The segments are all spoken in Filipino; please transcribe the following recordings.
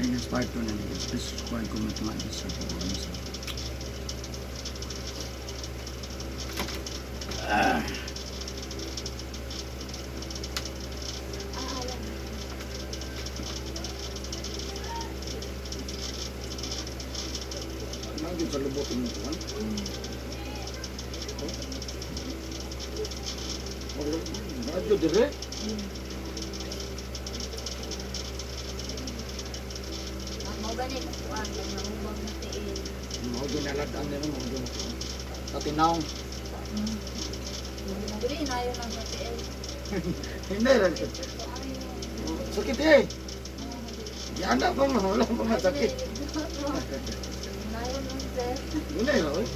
Saya inspired ko na nito. Please subscribe, comment, like, and share po. Lagi sa lubutin mo ito, radyo dire. Mau ganit kuan nangubag na tiin. Mau ginaladaan nila mo doon. Tatinaw. Dili na yun ang tiin. Hindi lang. Sakit eh. Yan na pa mo, wala pa masakit. Nayon ang sir. Hindi lang eh.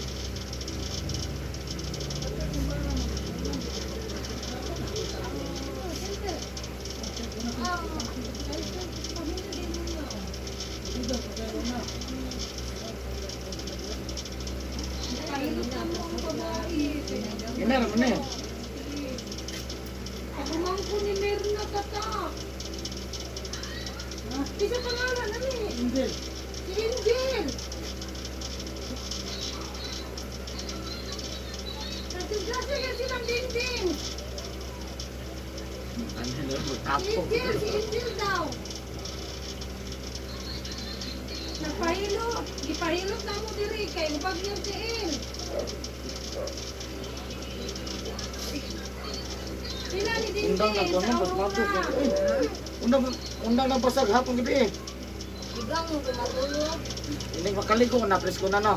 Gimana mana? Ako mang ko ni meron na tatak. Isa pangalan namin. Angel. Si Angel. Nagkasya ka silang dinding. Ano na Si tapos. Angel daw. Nagpahilot. Ipahilot na mo diri kay upag yung tiin. Sila ni Dinding Undang na ko sa nang pasmato. Aurora. Undang na pasag hapon gabi. Igang mo tumagulog. Hindi makali ko na press ko na no.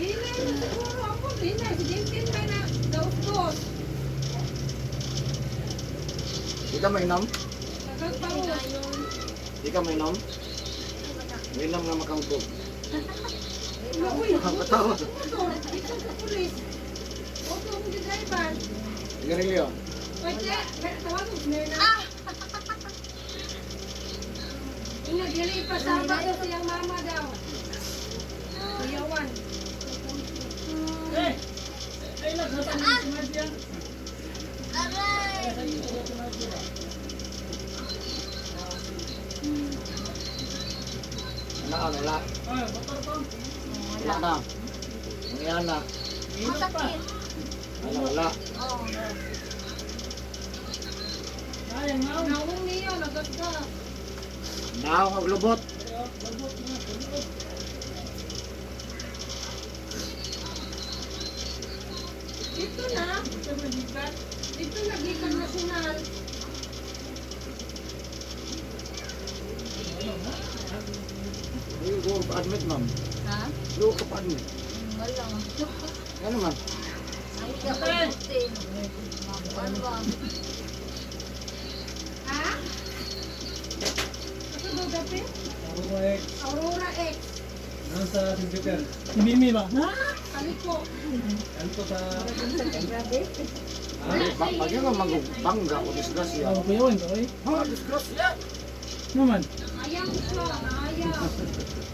Dili, siguro ako. Dili, si Dinding may na daos-dos. Di ka mainom? Nagagparos. Di ka mainom? Mainom na makangkog. Uy, Ang katawa. motor. Dito sa pulis. Oto mo di driver. Sigarilyo. Pwede, tawag mo na. Ina, dili ipasama ko siyang mama daw. Kuyawan. Wala. Wala na. Ngayon na. Ang sakit. Wala. Oh. Nawong niya, nagasgas. Naaw ang lubot. Dito na. Dito nagikan nasyonal. Hindi ko pa-admit, ma'am. Ha? Hindi ko pa-admit. Wala. Ano man? Ang kapalutin. Ano ba? Ha? Ano daw gabi? Aurora X. Nasa computer. Si Mimi ba? Ha? Aliko. Ano to sa... Pagyan nga magbangga o disgrasya. Ako kuyawan ko eh. Ha, disgrasya? Naman. Ayaw siya, naayaw.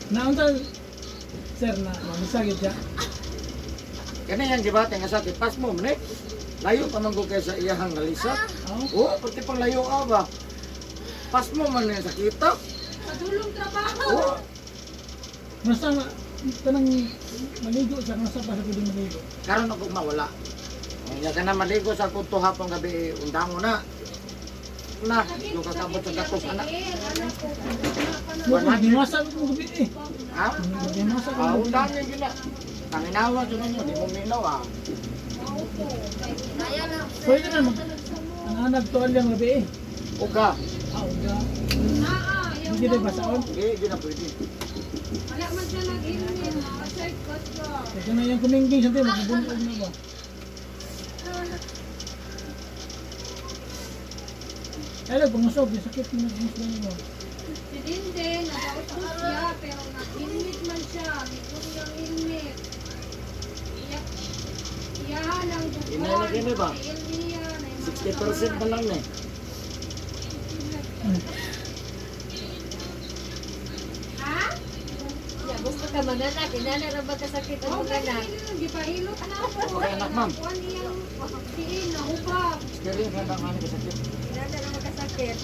Naunta... Sir na, masagit siya. Kani yan, di ba? Tinga sakit. Pas mo, ne? Layo pa man ko kaya sa iyahang nalisa. Oo. Oo, pati pang layo ka ba? Pas mo man yan sakita. Padulong trabaho. Oo. Nasa... Tanang maligo siya. Nasa pa sa pwedeng maligo. Karon ako mawala. Kaya ka na maligo sa kuto hapong gabi, undang mo na. Na, yung kakabot sa gatos, anak. Anak ko. Wala. Dimasa ko gabi eh. Ha? Dimasa ko Ah, gabi. undang niya gila. Tanginawa dyan ninyo, di mo minaw ah. Kaya lang. Pwede na mag... Ang nagtuan lang gabi eh. Uga. Uga. Ayaw Hindi rin basaon. Hindi, di na pwede. Wala man siya nag-inumin. Nakasay ka siya. Kasi na yung kumingging siya tayo. Magbunog na ba? Kaya lang, pumusog. Yung sakit mo nagmusog mo. Si Dindin, nakausap siya, pero nag-inmit man siya. Nito siyang inmit. Iyahan ang bukon. Inalagay niya ba? Ilmiya, na yung mga 60% na lang eh. Ha? Ya, gusto ka manana. Kinana na ba kasakit ang Oo, mga na? gipahilot na ako. Okay, anak, ma'am. Kuhan niyang tiin, nahubab. Experience na lang ano kasakit. Kinana na makasakit.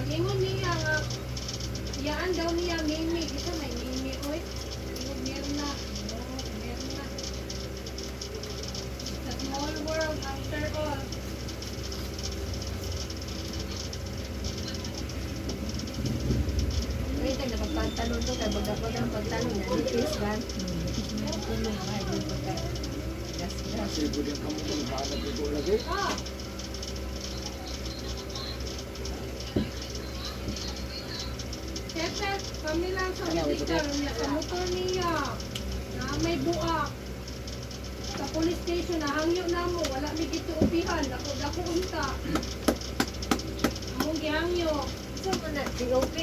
Ingon niya nga, iyaan daw niya Mimi. Kita may Mimi, oy. Ingon Mirna. Oh, Mirna. It's a small world after all. Wait, ang napagpantalon to, kaya bagapag ang pagtalon na, nipis ba? Gas-gas. Sibo din kamu kung paano dito lagi. Ah! Siyempre, kami lang sa medical niya, sa motor niya, na may buak. Sa police station, nahangyo na mo, wala may gituupihan, dako unta. Among gihangyo. So, na, COP.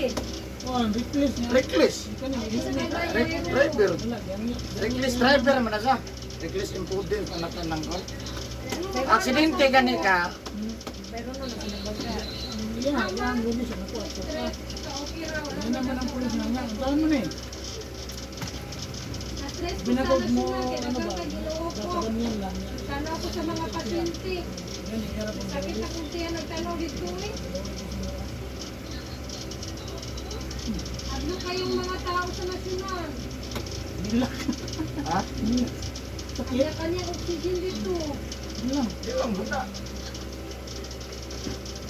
Oh, reckless niya. Reckless. Ikaw niya, Isa may bayan yun. Driver. wala, yan yun. Reckless driver man na siya. Reckless imprudent ang natanang ko. Aksidente gani ka. Pero no, nagbaga. Yan, yan, lumis siya nakuha. Stress, sa opera, wala Yan naman ang pulis na nga. Ang taon mo na eh. Na-stress ko Binagog sana mo, sila, kaya ano ba? nagang ginoo ko. Sa ganyan lang. Sana ako sa mga pasyente. Yan, iharap ang Sakit na kung tiyan nagtanaw dito eh. Ano kayong mga tao sa nasyonal? Nila. Ha? Sakit. Kanya-kanya oxygen dito. Lang. Di lang buta.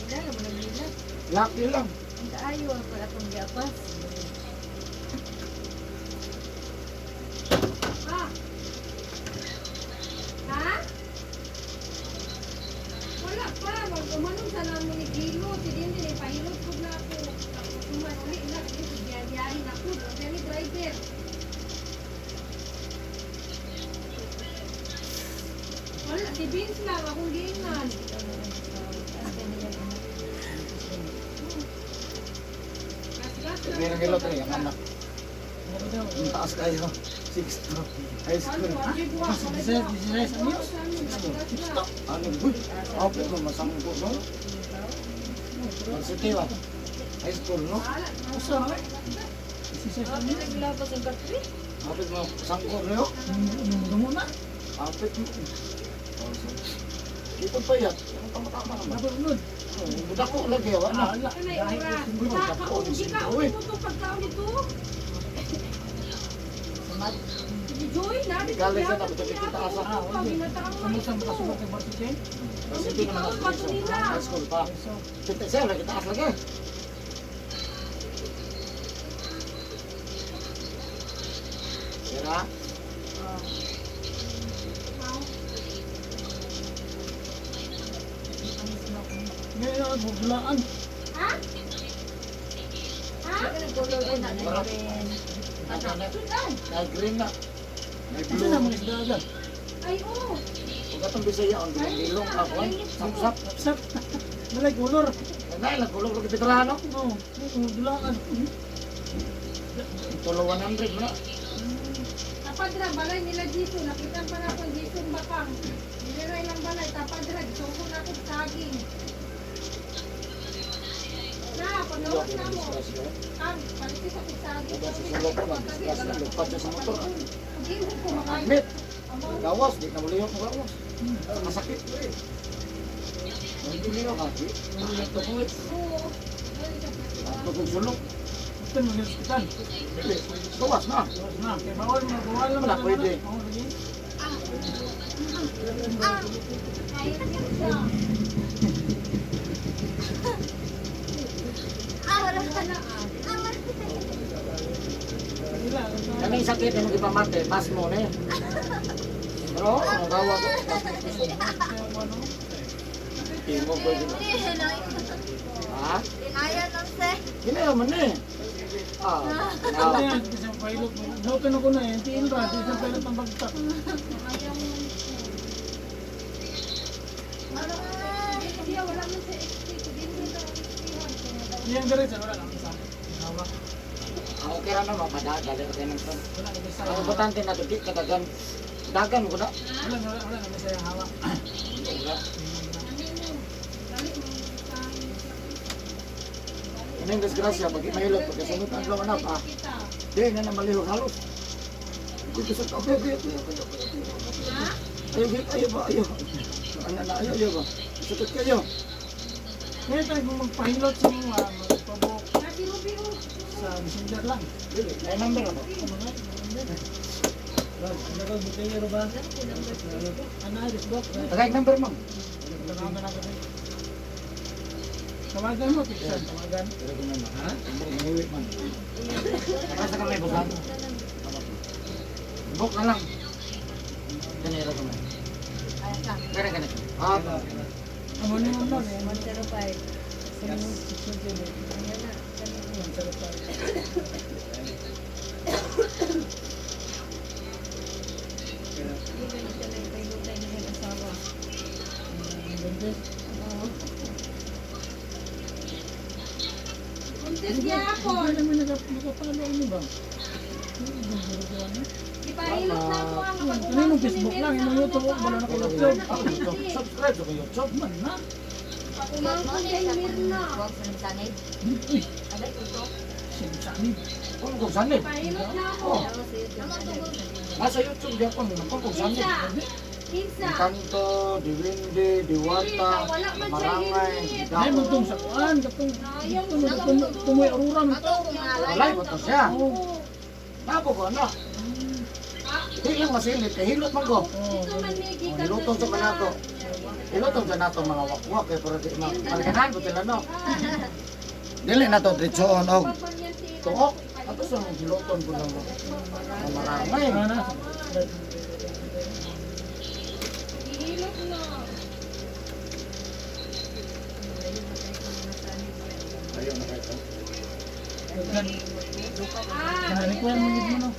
Wala, wala nila. Lucky lang. Ang kaayo, ang pala itong giapas. Ha? Ha? Wala pa. Magkumanong sa namin ni Gilo. Si Dindi, pahilot ko na ako. Tapos umali na. Biyahin ako. Doon ni driver. Wala. Si Vince lang. Akong gingan. Gas-gas May lang. nangilot rin ang anak. Ano daw? Ang taas kayo. 6 to high school. Ano boy? Ako mo masangko no? Positive ah. High school no? Usa na. Sisay sa niya. Naglabas ang katri. Kapit mo sangko no? Dumo na. Kapit mo. Ito pa yan. Ang tama-tama naman. Dapat unod. Budak ko lagi wala na. Ala. Kanay oras. Kaugi ka. Uy mo itong pagkaon ito. Si Joy na. Galing sa tapos kita asa. Kamusta makasulat ng varsity? Kasi hindi naman ako sa high school pa. Kita siya lagi taas lagi. Sira? Ngayon, bubulaan. Ha? Ha? Nagkulor ko na rin. Nag-green na. May Ito na blue. mga isda agad. Ay, oo. Kung katong bisaya, ang bilong ako. Sapsap. Sap. Malay kulor. Dahil nagkulog ko Petrano. Oo. Bubulaan. Tulo 100 na. Tapadra, balay nila Jiso. Nakitan pa na akong Jiso bakang. Nilira ilang balay. Tapadra, gisungkot na akong saging. Na, pagawag na mo. Paliti sa saging. Sa sulok ko, nag-discuss na. Lupat siya sa motor. Hindi mo ko makain. Admit. Gawas, di na muli ako gawas. Masakit. Hindi niyo kasi. Hindi na tukoy. Oo. Tukog sulok. Ito mga hospital. Dili. Gawas na. Tapos na. Kaya bawal naman. Wala, pwede. Bawal lagi. Kaya niya siya. Sila. Kami sakit yung ipamate, mas mo na eh. Pero, ang gawa ko. Timo ko yun. Ha? Dinaya lang se. Ginawa man eh. Ah, Ano yan? Isang pilot. Nautan ako na eh. Tiin ra. Isang pilot ng bagtak. Ayaw mo. Siya, wala man sa XP. Hindi mo na XP. Yan diretso. Wala lang isa. Hawak. ako kira na mapadagal kayo ng son. Wala nang isa. Ang importante na to, di katagan. Dagan ko na. Wala nang isa yung hawak. Wala. Dali mo. Inang disgrasya, pag mahilot, pagkasunod ang lawan na pa. Di, nga na malihog halos. Dito sa kape, ayo ba, ayo. Ano na, ayo ba. Sakit kayo. Kaya tayo kung magpahilot sa mga nakabok Kasi Ruby, oh. sa messenger lang. Dili, ay number na ba? Ano nga? Ano ka butero ba? Ano Facebook? Tagay number mo. Tawagan ako din. Tawagan mo, Tiksan. Tawagan. Pero kung ano, ha? Nangiwi man. Nakasa ka may bukan. Book na lang. Ganira ka man. Ay, ka. Ganun. Ah, Amo ni mo nun. 105. Yes. 607. Ayan na. Kanina. 105. Hindi ba nito na ipay-lutay na yung asawa? Buntis. Oo. Buntis niya ako. Hindi naman nakapalo ano ba? Ipahilot na ako ang Kaninong Facebook lang, yung YouTube, wala na ko YouTube. subscribe sa YouTube. Man na. Umangkon kay Mirna. Huwag sa nagsanay. Uy, Abay, ito. sinasanib. Kung kung sanib. Ipahilot na ako. Dalawa sa YouTube. Nasa YouTube di ako nung kung sanib. Kinsa. Kanto, di Windy, di Wata, Marangay, di Ay, Dapo. magtong sa kuan, katong tumoy aruran. Walay mo to siya. Oo. Dapo ko na. Di lang masilit, hilot man ko. Ito man may gikan Hilotong sa manato. Hilotong sa nato mga wakwak kay pero di magkanahan ko sila no. Dili na to diretsoon og tuok. Ato sa hilotong ko lang mga marangay. Ana. Ihilot na. Ayun na kayo. Gan. Kanani ko mo yun no.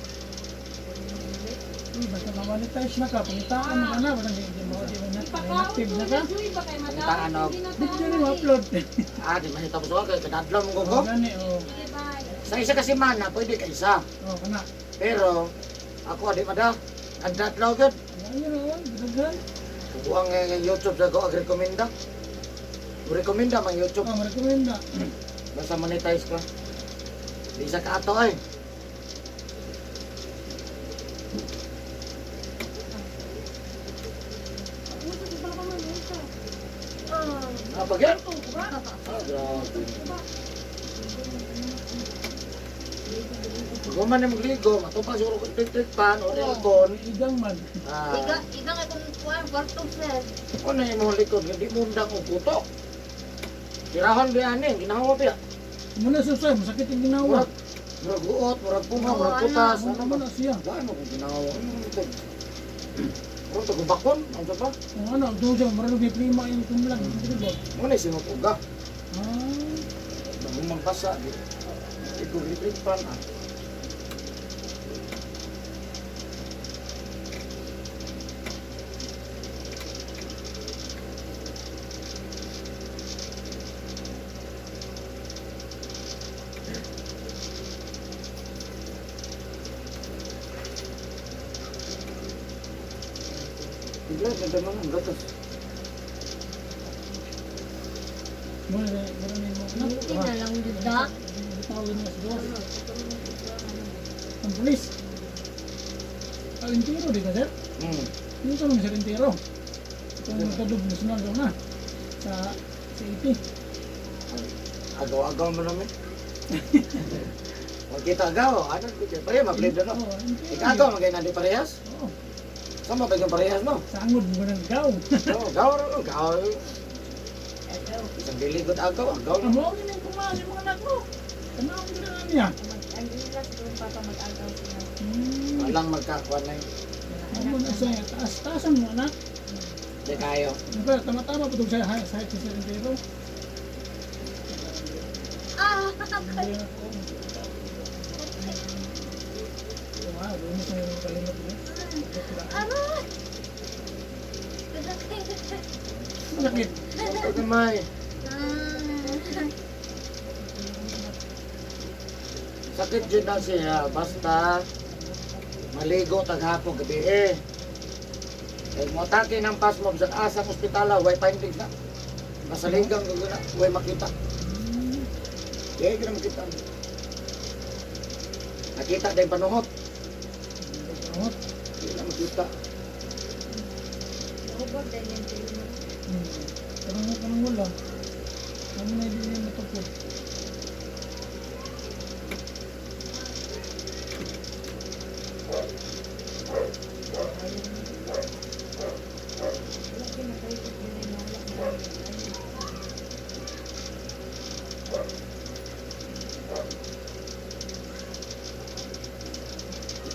Uy, basta ma-monetize na ka, pangitaan na ka na, wala hindi mo na active na ka. Pangitaan na. Di ko na ma-upload. Ah, di man ito ko kay kadadlaw mo ko. Gani, oh. Sa isa kasi mana pwede ka isa. Oh, kana. Pero ako di mada. Ang dadlaw gud. Ayun, oh, daghan. Kuang YouTube sa ko ag-rekomenda. Rekomenda mang YouTube. Oh, ma-recommend na. Basta monetize ka. Di isa ka ato ay. Ah, bagyan? Ah, grabe. Kung man na magligo, matupa siguro kung electric pan o aircon. Igang man. Iga, Ah, iga nga itong kuwan, kwartong sir. kung na yung mga likod, hindi mo undang o puto. Tirahan ba yan eh, ginawa ba yan? Muna susay, masakit yung ginawa. Murag guot, murag punga, Oo, murag ano, putas. Ano Ano mo ba? na siya? Gaano kung ginawa? Ano ito? Kung ito gubakon, ano ba? Kung ano, doon siya, marunong may prima yung tumlag. Hindi ba? Muna yung sinutuga. Ah, Bago magbasa, di. Ito electric pan ah. Bigla, ganda man ang gatas. muna mo na. Hindi na lang dito. Tawin niya siguro. Ang pulis. Ang intiro, di ba sir? Hindi ka naman sir intiro. Itong nagkadog national daw na. Sa EP. Agaw-agaw mo namin. Huwag kita agaw. Ano ko siya? Pareha, ma-play doon. No? Oo, intiro. Ikaw, magay na di parehas? Oo, Sama ba yung parehas, no? sangod mo ng gaw. Oo, gaw, gaw. Isang diligod agaw, agaw. Amo ang yung kumain yung mga anak mo. Tanawin ko na niya. Ang ilas doon papa mag-agaw sila. Walang magkakuan na yun. Amo na siya, taas-taasan mo anak. Di kayo. Diba, tama-tama po itong sa site sa intiro. Ah, Hindi na ako. Wow, doon mo sa yung kalimot mo. ano? Masakit. Ito may. Sakit dyan na siya. Basta maligo taghapon gabi eh. Eh, mo atake ng pasmob sa asang ospitala, way findings na. Masaligang gagana, way makita. Di ka na makita. Nakita din panuhot. Ano? Di na makita. Ubod din yung tulong. Parang wala. Ano na hindi niya matupod.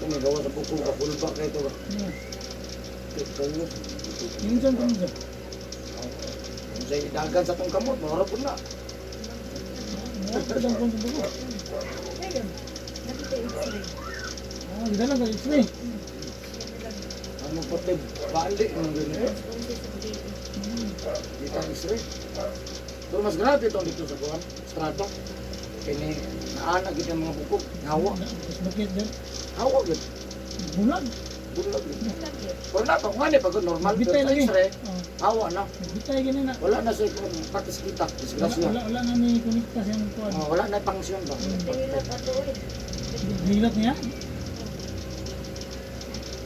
Ini gawa sa buko ka pulba kay ito ba? Yes. Ito. Minsan ko nito. Kung sa'yo dagan sa tong kamot, mahara po na. Nakakadang ko nito ko. Ayun. Nakita yung x-ray. Ah, hindi lang kayo x-ray. Ano pati bali ng ganyan. Kung sa baby. Kita ang isre. Pero mas grabe itong dito sa kuwan, strata. Kini naanag ito ang mga bukog, hawa. Tapos bakit din? Hawa gid. Bulag. Bulag gid. Lagi. Pero na pag ngani pag normal pero Bitay sa lagi. isre, Oh. hawa na. Bitay ganun na. Wala na sa kung patis kita, disgrasya. Wala na ni kuniktas yung kuwan. Wala na pangsyon ba. Tingilap ato eh. Hilat niya.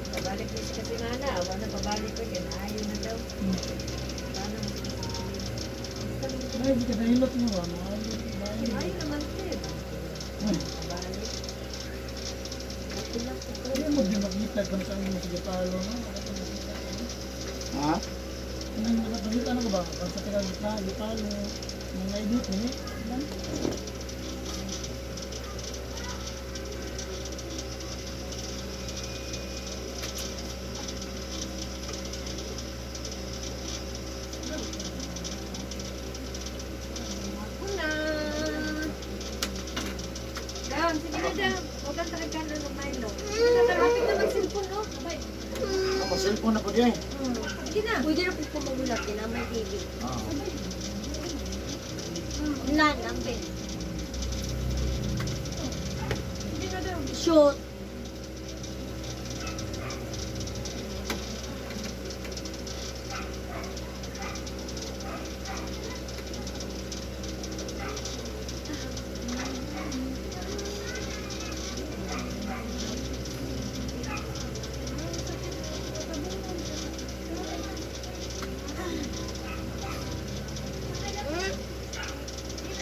Pabalik niya kasi nga na. Awa na pabalik ko yan. Ayaw na daw. Paano? Ay, di ka nahilot mo ba? Ayaw naman siya. Ay, Pabalik. Natilap ko. hindi mo di magitag kung saan mo sige palo, no? Ha? Nang nakapagita na ko ba? Pag sa tagal di palo, mga edit, eh. Ako na. Dam, sige na dam. Huwag kang talaga na ng Milo. Natarapit na mag-cellphone, no? Abay. Ako cellphone na po diyan. Sige na. Pwede na po magulat din ang may TV. Ah. Wala namin. Sige na dam. Shoot.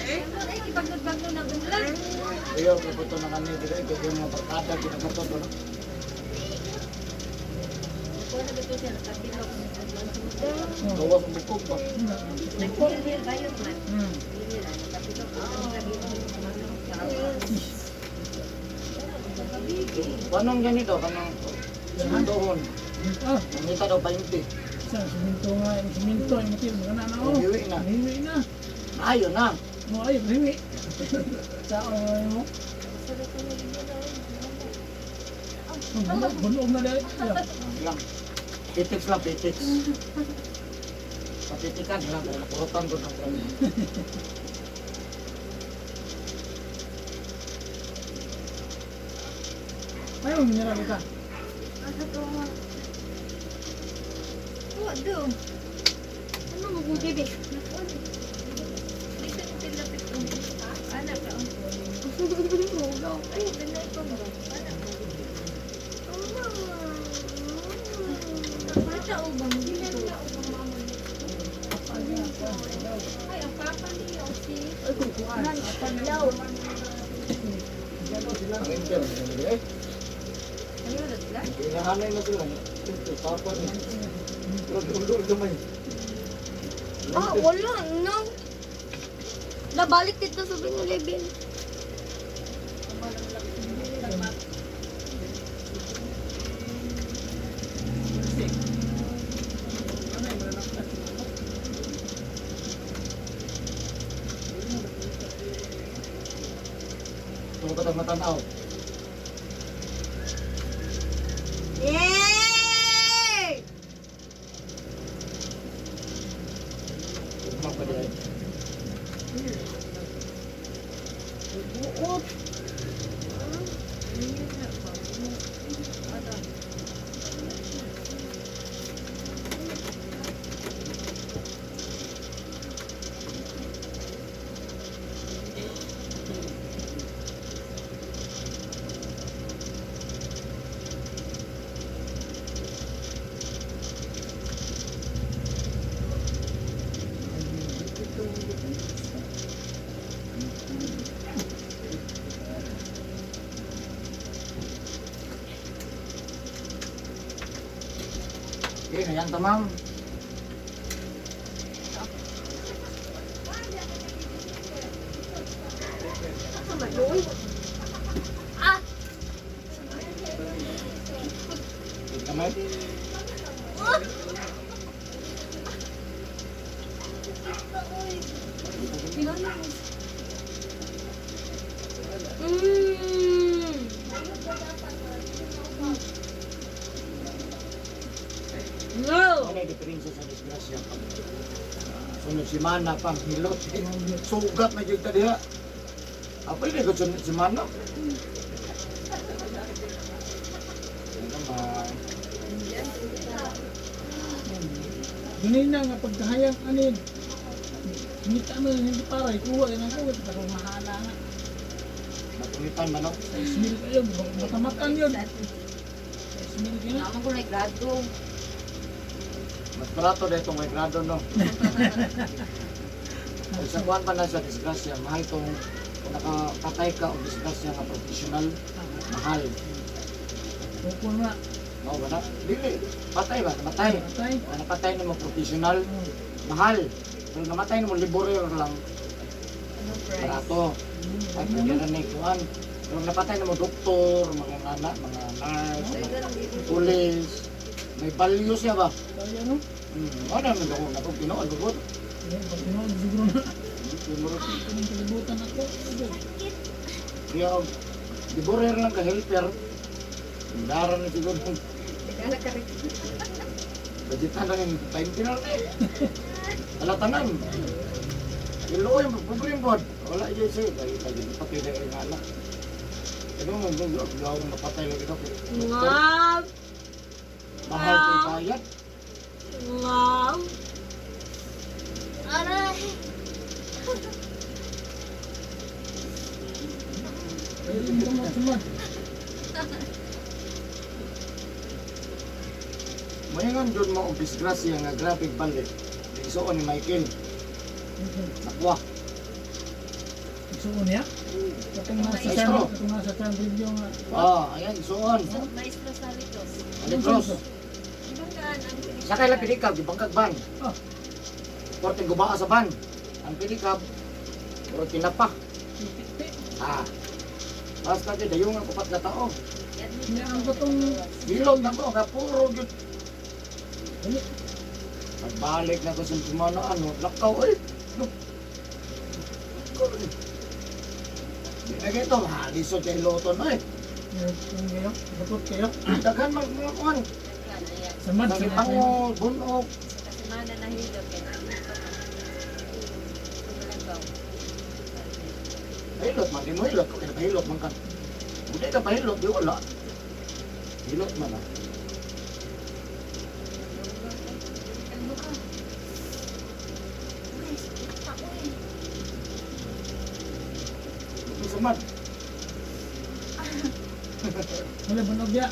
Ay, ibagod-bagod na bulan. Ayaw ko po ito na kami dito. Ito yung mga barkada, kinakatot ko na. Ako na dito siya. Nakabilog. Gawa sa bukog ba. Nag-clear ba yun man? Hmm. Clear. Nakabilog. Panong ganito, panong simentohon. Ah, Nangita daw 20. sa siminto nga, yung siminto, yung matil, mga na, oh. Hiwi na. Hiwi na. Ayaw na. Oh, ay, hiwi. Sa, mo. Bunog na dahil. Lang. Pitix lang, pitix. Patitikan lang, nakurutan ko ng kami. Ayaw, mineral ka. Waduh. Ano mo kung bebe? Anak ka. Ay, ganay ko mo. Anak ka. Mata ubang dito. Ay, ang papa niyo, si... Ay, kung kuhanan. Paglaw. Ang internet, eh. Ano na sila? Hinahanay na sila. Ito, papa niya. Pero dulo gamay. Ah, wala. No. Nabalik dito sa 7-Eleven. Ito ka matanaw. Yay! Ugma pa diyan. Buot. Okay, na yan tamam. Sama doon. Ah! No! Ano yung diferensya sa disgrasya? Sunod si Mana pang hilot. Sugat na dyan ka diha. Apa ini ko sunod si Mana? Ano naman? Ganun na nga pagkahayang anin. Ngita mo hindi para ikuha yan ako. Pero mahala na. Matulitan man, no? Sa ismil kayo. Matamatan yun. Sa ismil kayo. Naman ko na grado. Mas barato na itong may grado, no? Kung sa kuwan pa na sa disgrasya, mahal kung nakapatay ka o disgrasya nga professional, mahal. Bukol na. No ba na? Dili. Patay ba? Namatay. Patay. Kung napatay na mo professional, mahal. Pero namatay na mo liborer lang, Anong price? barato. Ay, pwede na ni kuwan. Pero napatay na mo doktor, mga anak, mga nurse, Ay, ganun dito. pulis. May value siya ba? Kaya ano? Ano naman ako na kung ginoon lubot? Pag ginawa, siguro na. Siguro, Anong kalibutan ako. kaya, liborer lang ka helper. Daran na siguro. Nagala ka rin. Bajitan na yung time pinal na eh. Alatanan. Ilo yung pagpupring bod. Wala yun siya. Lagi patila yung anak. Ano mo, gawa mo napatay lagi ito. Ngam! Mahal kay bayad. Ngam! Aray! Kaya hindi mo sumad. Mayangan dyan mo ang disgrasya nga graphic balik. Isuon ni Michael. Nakwa. Isuon niya? Katong nasa Maestro. channel, katong nasa channel video nga. Ayan, isuon. Maestro Salitos. Alikros. Ibang kaan ang pinag- Sakay lang pinikab, di bangkag ban. Ah, Korting gubaa sa ban. Ang pinikab, puro tinapa. titik-tik. Basta di dayungan ko pat na tao. Niya ang katong Bilog na ko, nga puro yun. ano? Pagbalik na ko sa mga ano, lakaw eh. No. Di na gito, halisod kay Loton eh. Yung kayo, bakot kayo. Daghan mga kuhan. Samad, Sakit samad. ang bunog. Kasi mana nahilot kaya nakita ka. Tumulagaw. Hilot man, di mo hilot. Kaya napahilot man ka. Hindi ka pahilot, di wala. Hilot man ah. Ano ka? Ito sumad. Wala ba nabya?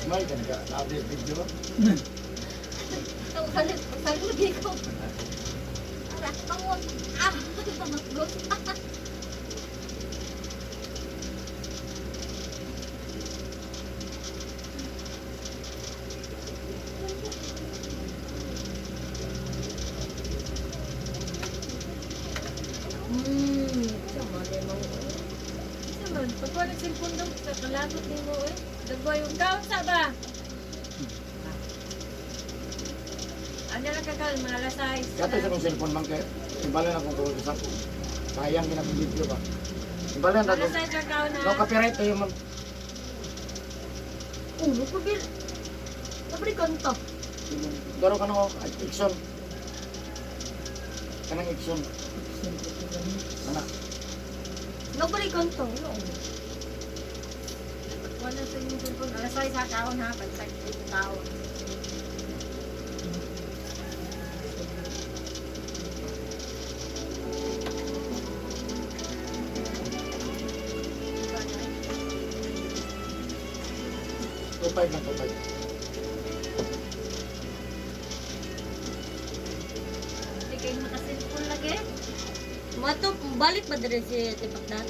Smile ka na. Na-update video. Ang salit lagi ko. Ara, tawag. Gusto. Sama din mo. Sama, pagkuha ng cellphone daw, sa kalabot ni mo eh. Dagway yung kaon sa ba? Ano na kakal, mga alas 6. Kata sa kong cellphone man kayo. Simbalan akong tulog sa ako. Sayang ginagong video ba? Simbalan na Alas ako. 6 ang kaon na. No copyright tayo man. Ulo ko, Bill. Sabri kanta. Garo ka na action. Kanang action. Anak. Nobody kanta. No. Wala sa inyong cellphone. Alas 6 ang kaon ha. Pagsag yung kaon. Tupay na tupay. Hindi kayo makasilpon lagi. Mato, balik ba dire si Tipakdan?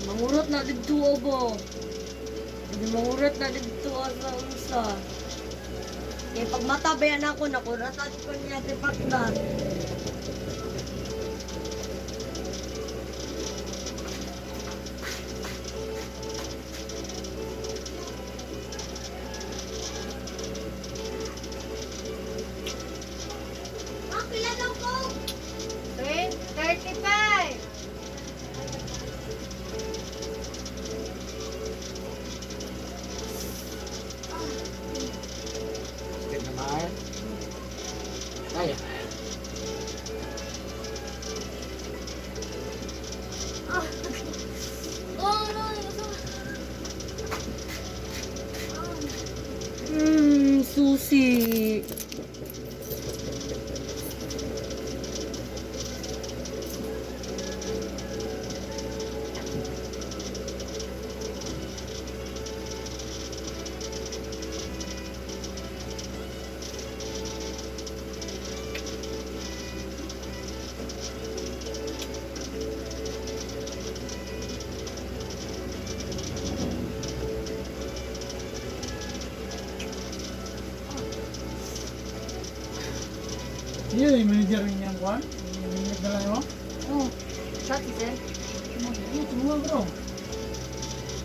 Mangurot na dito obo. Hindi mangurot na dito sa unsa. Kaya pag matabayan ako, nakuratan ko niya Tipakdan. susi. Iya, yung manager niya ang kuhan. Yung nagdala mo. Oh, shot sir. Iya, semua bro.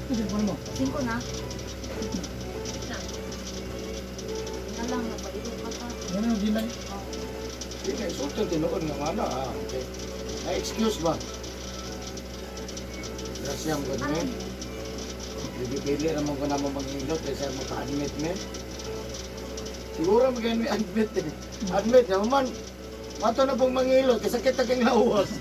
Itu cellphone mo. 5 na. Na lang, napalibot pa ka. Yan ang dinay. Hindi na isultan tinuon ng ano okay. Ay, excuse ba? Gracias ang good man. Pili naman ko naman mag-ilot eh, sir maka-admit me. Siguro mag-admit admit eh. Admit, naman. Mato na pong mangilot, kasi sakit na kang nauwas.